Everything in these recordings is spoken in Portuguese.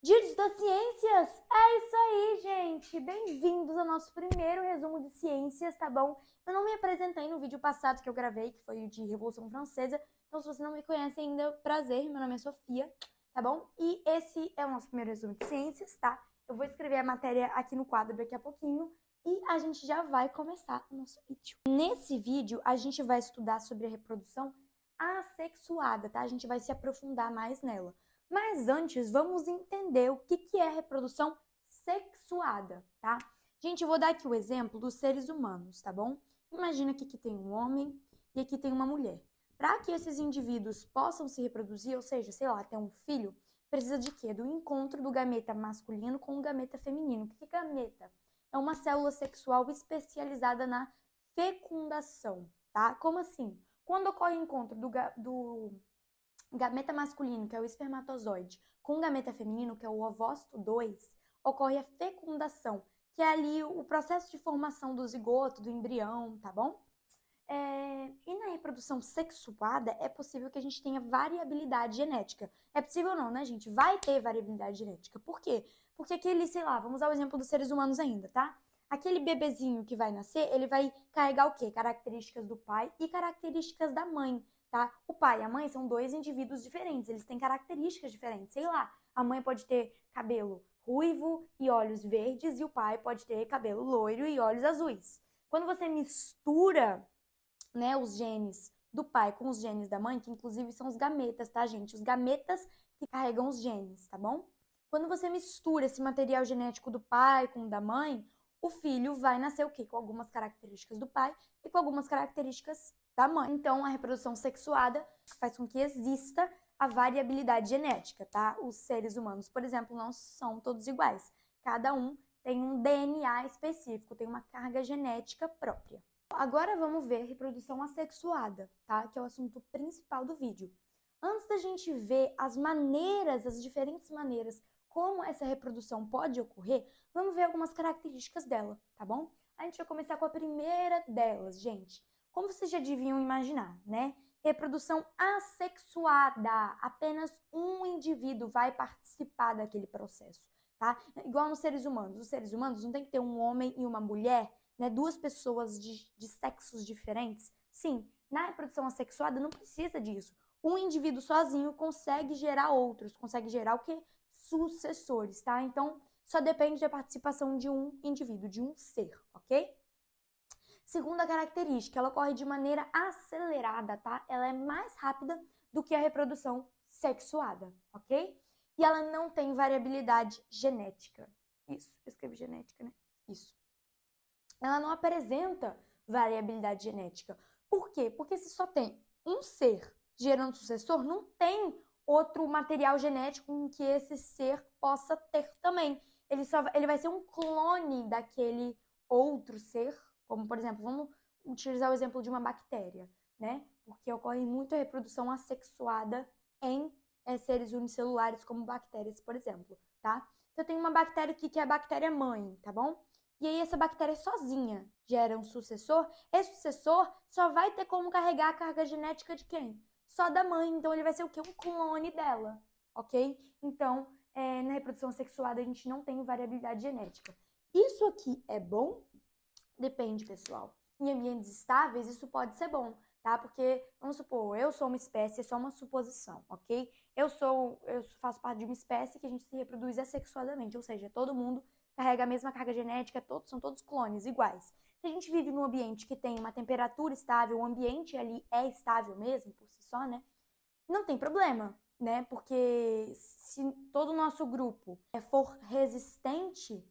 Dias das Ciências! É isso aí, gente! Bem-vindos ao nosso primeiro resumo de ciências, tá bom? Eu não me apresentei no vídeo passado que eu gravei, que foi o de Revolução Francesa. Então, se você não me conhece ainda, prazer, meu nome é Sofia, tá bom? E esse é o nosso primeiro resumo de ciências, tá? Eu vou escrever a matéria aqui no quadro daqui a pouquinho e a gente já vai começar o nosso vídeo. Nesse vídeo, a gente vai estudar sobre a reprodução assexuada, tá? A gente vai se aprofundar mais nela. Mas antes, vamos entender o que é reprodução sexuada, tá? Gente, eu vou dar aqui o exemplo dos seres humanos, tá bom? Imagina que aqui tem um homem e aqui tem uma mulher. Para que esses indivíduos possam se reproduzir, ou seja, sei lá, ter um filho, precisa de quê? Do encontro do gameta masculino com o gameta feminino. O que é gameta? É uma célula sexual especializada na fecundação, tá? Como assim? Quando ocorre o encontro do gameta masculino, que é o espermatozoide, com o gameta feminino, que é o ovócito 2, ocorre a fecundação, que é ali o processo de formação do zigoto, do embrião, tá bom? E na reprodução sexuada é possível que a gente tenha variabilidade genética. É possível não, né, gente? Vai ter variabilidade genética. Por quê? Porque aquele, sei lá, vamos usar o exemplo dos seres humanos ainda, tá? Aquele bebezinho que vai nascer, ele vai carregar o quê? Características do pai e características da mãe, tá? O pai e a mãe são dois indivíduos diferentes, eles têm características diferentes. Sei lá, a mãe pode ter cabelo ruivo e olhos verdes e o pai pode ter cabelo loiro e olhos azuis. Quando você mistura, né, os genes do pai com os genes da mãe, que inclusive são os gametas, tá, gente? Os gametas que carregam os genes, tá bom? Quando você mistura esse material genético do pai com o da mãe, o filho vai nascer o quê? Com algumas características do pai e com algumas características da mãe. Então, a reprodução sexuada faz com que exista a variabilidade genética, tá? Os seres humanos, por exemplo, não são todos iguais. Cada um tem um DNA específico, tem uma carga genética própria. Agora vamos ver reprodução assexuada, tá? Que é o assunto principal do vídeo. Antes da gente ver as maneiras, as diferentes maneiras como essa reprodução pode ocorrer, vamos ver algumas características dela, tá bom? A gente vai começar com a primeira delas, gente. Como vocês já deviam imaginar, né? Reprodução assexuada. Apenas um indivíduo vai participar daquele processo, tá? Igual nos seres humanos. Os seres humanos não tem que ter um homem e uma mulher, né, duas pessoas de sexos diferentes. Sim, na reprodução assexuada não precisa disso. Um indivíduo sozinho consegue gerar outros, consegue gerar o quê? Sucessores, tá? Então, só depende da participação de um indivíduo, de um ser, ok? Segunda característica, ela ocorre de maneira acelerada, tá? Ela é mais rápida do que a reprodução sexuada, ok? E ela não tem variabilidade genética. Isso, eu escrevi genética, né? Isso. Ela não apresenta variabilidade genética. Por quê? Porque se só tem um ser gerando sucessor, não tem outro material genético em que esse ser possa ter também. Ele vai ser um clone daquele outro ser, como por exemplo, vamos utilizar o exemplo de uma bactéria, né? Porque ocorre muito a reprodução assexuada em seres unicelulares, como bactérias, por exemplo, tá? Então, eu tenho uma bactéria aqui que é a bactéria mãe, tá bom? E aí essa bactéria sozinha gera um sucessor, esse sucessor só vai ter como carregar a carga genética de quem? Só da mãe, então ele vai ser o quê? Um clone dela, ok? Então, na reprodução sexuada a gente não tem variabilidade genética. Isso aqui é bom? Depende, pessoal. Em ambientes estáveis, isso pode ser bom, tá? Porque, vamos supor, eu sou uma espécie, é só uma suposição, ok? Eu faço parte de uma espécie que a gente se reproduz assexuadamente, ou seja, todo mundo carrega a mesma carga genética, são todos clones iguais. Se a gente vive num ambiente que tem uma temperatura estável, o ambiente ali é estável mesmo, por si só, né? Não tem problema, né? Porque se todo o nosso grupo for resistente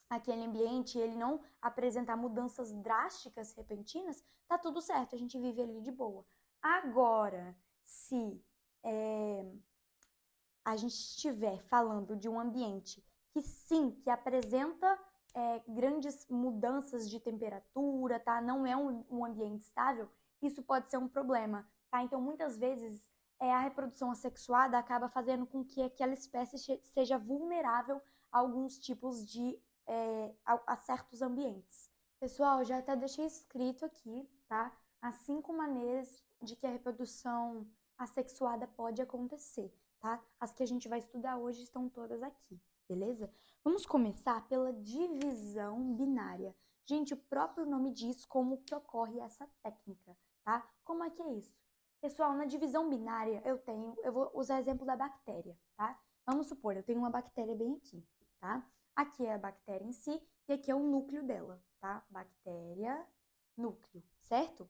aquele ambiente e ele não apresentar mudanças drásticas, repentinas, tá tudo certo, a gente vive ali de boa. Agora, se a gente estiver falando de um ambiente que sim, que apresenta grandes mudanças de temperatura, tá? Não é um ambiente estável, isso pode ser um problema, tá? Então, muitas vezes, a reprodução assexuada acaba fazendo com que aquela espécie seja vulnerável a alguns tipos a certos ambientes. Pessoal, já até deixei escrito aqui, tá? As 5 maneiras de que a reprodução assexuada pode acontecer, tá? As que a gente vai estudar hoje estão todas aqui, beleza? Vamos começar pela divisão binária. Gente, o próprio nome diz como que ocorre essa técnica, tá? Como é que é isso? Pessoal, na divisão binária eu vou usar exemplo da bactéria, tá? Vamos supor, eu tenho uma bactéria bem aqui, tá? Aqui é a bactéria em si e aqui é o núcleo dela, tá? Bactéria, núcleo, certo?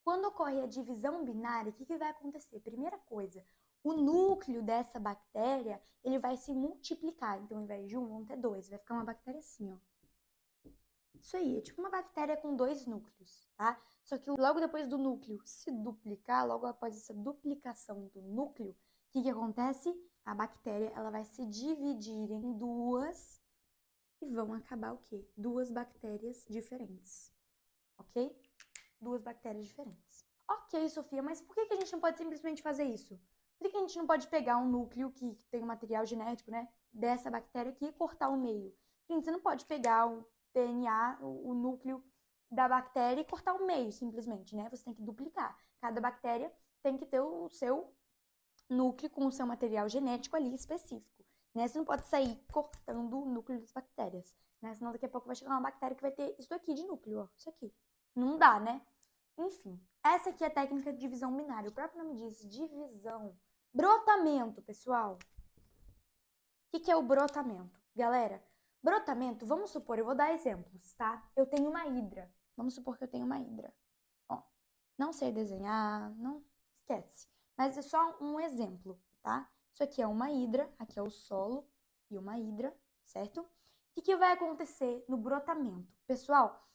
Quando ocorre a divisão binária, o que vai acontecer? Primeira coisa, o núcleo dessa bactéria, ele vai se multiplicar. Então, ao invés de um, vão ter dois. Vai ficar uma bactéria assim, ó. Isso aí, é tipo uma bactéria com dois núcleos, tá? Só que logo depois do núcleo se duplicar, logo após essa duplicação do núcleo, o que acontece? A bactéria, ela vai se dividir em duas e vão acabar o quê? Duas bactérias diferentes, ok? Duas bactérias diferentes. Ok, Sofia, mas por que a gente não pode simplesmente fazer isso? Por que a gente não pode pegar um núcleo que tem um material genético, né, dessa bactéria aqui e cortar o meio? Gente, você não pode pegar o DNA, o núcleo da bactéria e cortar o meio, simplesmente, né? Você tem que duplicar. Cada bactéria tem que ter o seu núcleo com o seu material genético ali específico, né? Você não pode sair cortando o núcleo das bactérias, né? Senão daqui a pouco vai chegar uma bactéria que vai ter isso aqui de núcleo, ó, isso aqui. Não dá, né? Enfim, essa aqui é a técnica de divisão binária. O próprio nome diz divisão. Brotamento, pessoal. O que é o brotamento? Galera, brotamento, vamos supor, eu vou dar exemplos, tá? Eu tenho uma hidra. Vamos supor que eu tenho uma hidra. Ó, não sei desenhar, não esquece. Mas é só um exemplo, tá? Isso aqui é uma hidra, aqui é o solo e uma hidra, certo? O que vai acontecer no brotamento? Pessoal,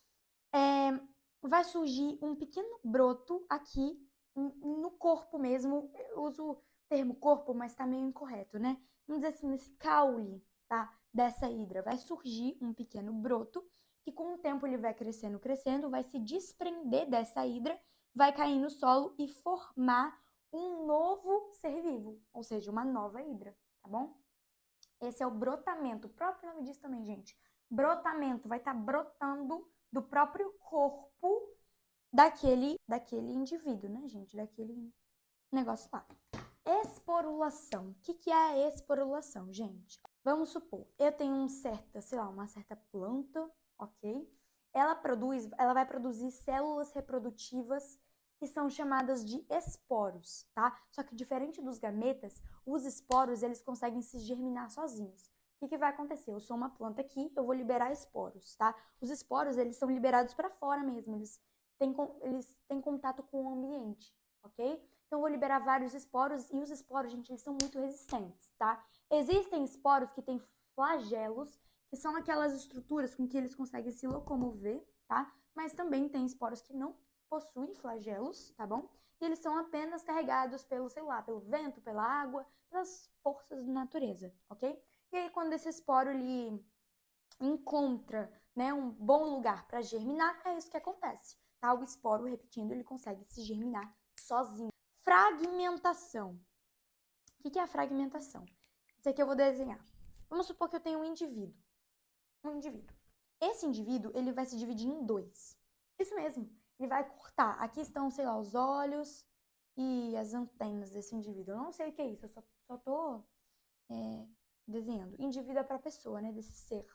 vai surgir um pequeno broto aqui no corpo mesmo. Eu uso o termo corpo, mas tá meio incorreto, né? Vamos dizer assim, nesse caule, tá? Dessa hidra. Vai surgir um pequeno broto que com o tempo ele vai crescendo, crescendo, vai se desprender dessa hidra, vai cair no solo e formar um novo ser vivo, ou seja, uma nova hidra, tá bom? Esse é o brotamento. O próprio nome diz também, gente. Brotamento vai estar brotando do próprio corpo daquele indivíduo, né, gente? Daquele negócio lá. Esporulação. O que é a esporulação, gente? Vamos supor, eu tenho uma certa planta, ok? Ela vai produzir células reprodutivas que são chamadas de esporos, tá? Só que diferente dos gametas, os esporos, eles conseguem se germinar sozinhos. O que vai acontecer? Eu sou uma planta aqui, eu vou liberar esporos, tá? Os esporos, eles são liberados para fora mesmo, eles têm contato com o ambiente, ok? Então, eu vou liberar vários esporos e os esporos, gente, eles são muito resistentes, tá? Existem esporos que têm flagelos, que são aquelas estruturas com que eles conseguem se locomover, tá? Mas também tem esporos que não possuem flagelos, tá bom? E eles são apenas carregados pelo, sei lá, pelo vento, pela água, pelas forças da natureza, ok? E aí, quando esse esporo, ele encontra, né, um bom lugar para germinar, é isso que acontece, tá? O esporo, repetindo, ele consegue se germinar sozinho. Fragmentação. O que é a fragmentação? Isso aqui eu vou desenhar. Vamos supor que eu tenho um indivíduo. Esse indivíduo, ele vai se dividir em dois. Isso mesmo. Ele vai cortar. Aqui estão, sei lá, os olhos e as antenas desse indivíduo. Eu não sei o que é isso. Eu só tô desenhando. Indivíduo é para pessoa, né? Desse ser.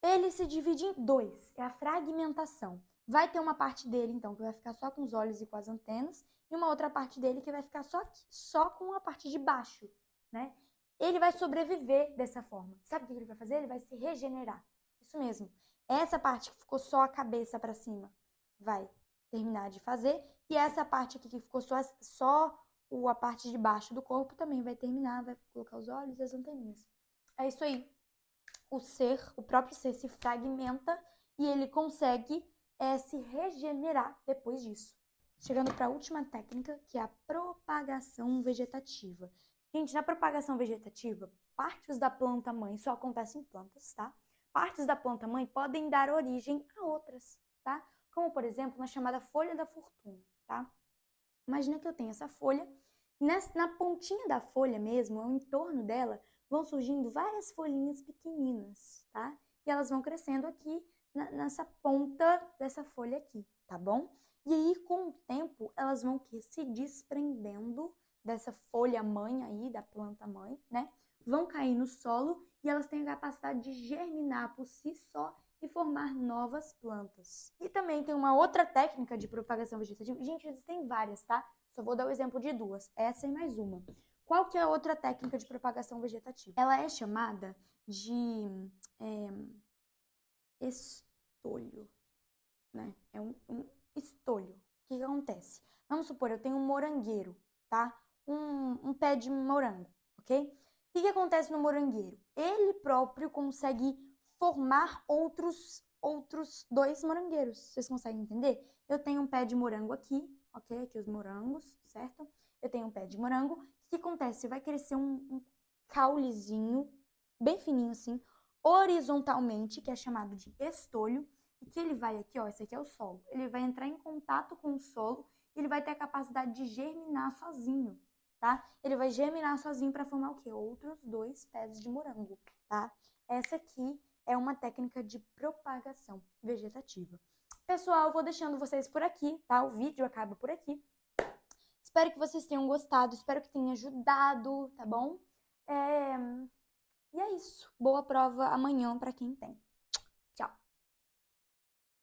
Ele se divide em dois. É a fragmentação. Vai ter uma parte dele, então, que vai ficar só com os olhos e com as antenas, e uma outra parte dele que vai ficar só aqui, só com a parte de baixo, né? Ele vai sobreviver dessa forma. Sabe o que ele vai fazer? Ele vai se regenerar. Isso mesmo. Essa parte que ficou só a cabeça para cima vai terminar de fazer, e essa parte aqui que ficou só a parte de baixo do corpo também vai terminar, vai colocar os olhos e as anteninhas. É isso aí. O próprio ser se fragmenta e ele consegue se regenerar depois disso. Chegando para a última técnica, que é a propagação vegetativa. Gente, na propagação vegetativa, partes da planta-mãe só acontecem em plantas, tá? Partes da planta-mãe podem dar origem a outras, tá? Como, por exemplo, na chamada folha da fortuna, tá? Imagina que eu tenho essa folha, na pontinha da folha mesmo, ao entorno dela, vão surgindo várias folhinhas pequeninas, tá? E elas vão crescendo aqui nessa ponta dessa folha aqui, tá bom? E aí, com o tempo, elas vão se desprendendo dessa folha mãe aí, da planta mãe, né? Vão cair no solo e elas têm a capacidade de germinar por si só e formar novas plantas. E também tem uma outra técnica de propagação vegetativa. Gente, existem várias, tá? Só vou dar o exemplo de duas, essa e mais uma. Qual que é a outra técnica de propagação vegetativa? Ela é chamada de estolho, né? É um estolho. O que acontece? Vamos supor, eu tenho um morangueiro, tá? Um pé de morango, ok? O que acontece no morangueiro? Ele próprio consegue formar outros dois morangueiros. Vocês conseguem entender? Eu tenho um pé de morango aqui, ok? Aqui os morangos, certo? Eu tenho um pé de morango. O que acontece? Vai crescer um caulezinho, bem fininho assim, horizontalmente, que é chamado de estolho, e que ele vai aqui, ó, esse aqui é o solo. Ele vai entrar em contato com o solo e ele vai ter a capacidade de germinar sozinho, tá? Ele vai germinar sozinho para formar o quê? Outros dois pés de morango, tá? Essa aqui é uma técnica de propagação vegetativa. Pessoal, eu vou deixando vocês por aqui, tá? O vídeo acaba por aqui. Espero que vocês tenham gostado, espero que tenha ajudado, tá bom? E é isso. Boa prova amanhã para quem tem.